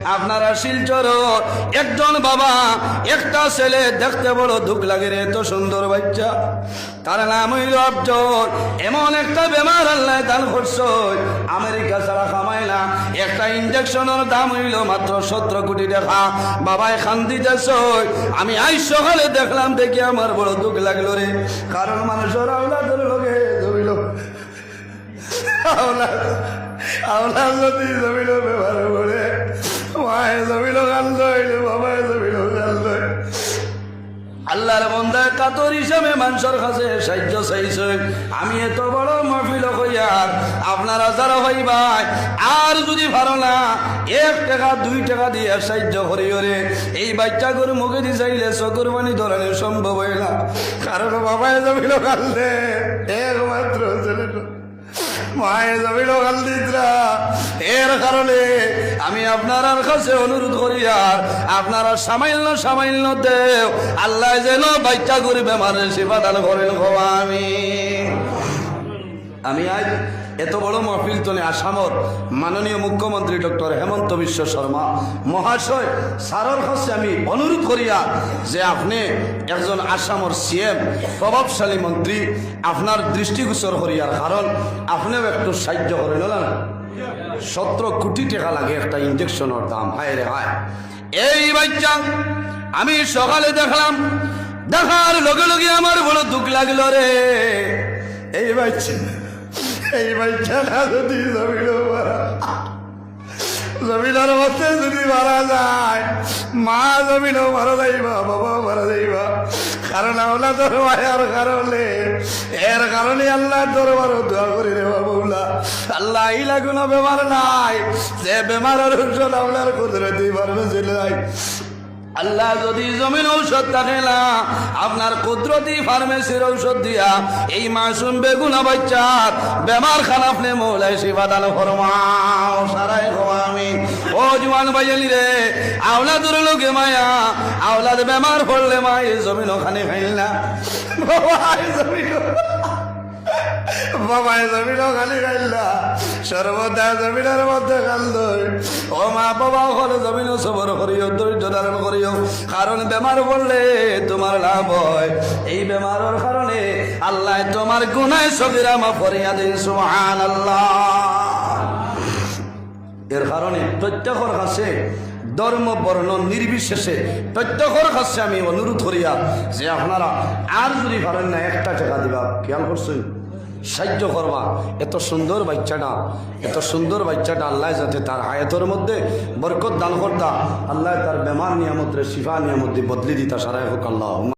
আপনারা শিলচর একজন বাবা একটা ছেলে দেখতে বড় দুঃখ লাগে রে, এত সুন্দর বাচ্চা, তার নাম হইল আফজল। এমন একটা বেমার আল্লাহ দান করছে, আমেরিকা ছাড়া কামায় না। একটা ইঞ্জেকশনের দাম হইল মাত্র 17 কোটি টাকা। বাবায় খান্দিতেছ, আমি আজ সকালে দেখলাম, দেখি আমার বড় দুঃখ লাগলো রে। কারণ মানুষের আওলাদের লোকে জমিল আওলাদ যদি জমিল ব্যবহার করে, মায়ে জমিল কান্দ হইল, বাবায় জমিল কান্দ। আল্লাহর বান্দা কাতর হিসাবে মানুষের কাছে সাহায্য চাইছে। আমি এত বড় মাহফিল হইয়ার আপনারা যারা ভাই ভাই আর যদি ভালো না 1 টাকা 2 টাকা দিয়ে সাহায্য করিও রে। এই বাচ্চাগুলোর মুখে দিয়ে চাইলে চকুর পানি ধরানো সম্ভব হয় না, কারণ বাবায় জমিল কান্দে, একমাত্র ছেলে মায়ে জমিল কান্দিতরা। এর কারণে আমি আপনার কাছে অনুরোধ করি, আর আপনারা সামান্য দেও, আল্লাহ যেন বাচ্চা করে বেমারের সেবা দান করেন। আমি আজ এত বড় মাহফিল তনে আসামর মাননীয় মুখ্যমন্ত্রী ডক্টর হেমন্ত বিশ্ব শর্মা মহাশয় স্যারের কাছে আমি অনুরোধ করিয়া যে আপনি একজন আসামর সিএম প্রভাবশালী মন্ত্রী, আপনার দৃষ্টিগোচর করিয়ার, কারণ আপনিও একটু সাহায্য করেন না। 17 কোটি টাকা লাগে একটা ইঞ্জেকশনের দাম। হায় রে হায়, এই বাচ্চা আমি সকালে দেখলাম, দেখার লগে লগে আমার বড় দুঃখ লাগলো রে। এই বাচ্চাটা যদি জমিনের মধ্যে যদি মারা যায়, মা জমিনও মারা যাইবা, বাবা মারা যাইবা, কারণ আল্লাহ তোর মায়ার কারণে, এর কারণে আল্লাহ দরবার দোয়া করি রে বাবুলা। আল্লাহ ইলা কোনো বেমার নাই যে বেমারের ঔষধ আপনার কুদরতি ফার্মেসি নাই। আল্লাহ যদি জমিন ঔষধ থাকে না, আপনার কুদরতি ফার্মেসির ঔষধ দিয়া এই মাসুম বেগুনা বাচ্চার বেমার খান আপনি মৌলাই সেবা দান ফরমাও। সারাই আমি ও জুয়ান ভাইয়ালি রে, আওলাদের লোকে মায়া, আওলাদ বেমার পড়লে মা এই জমিন ওখানে খাইল না, বাবাই জমিন খালি খাইলা, সর্বদা জমিনের মধ্যে কান্দ। ও মা বাবা হলে জমিন সবর করিও, ধৈর্য ধারণ করিও, কারণ বেমার পড়লে তোমার লাভ হয়। এই বেমারের কারণে আল্লাহ তোমার গুনায় সগীরা মাফ করিয়া দেন, সুবহানাল্লাহ। এর কারণে প্রত্যেকের কাছে ধর্ম বর্ণ নির্বিশেষে প্রত্যেকের কাছে আমি অনুরোধ করিয়া যে আপনারা আর যদি পারেন না 1 টাকা দিবা, খেয়াল করছেন, সাহায্য করবা। এত সুন্দর বাচ্চাটা আল্লাহ যাতে তার হায়াতের মধ্যে বরকত দান করতা, আল্লাহ তার বেমার নিয়ামত রে শিফা নিয়ামত বদলি দিতা। সারাই হোক আল্লাহ।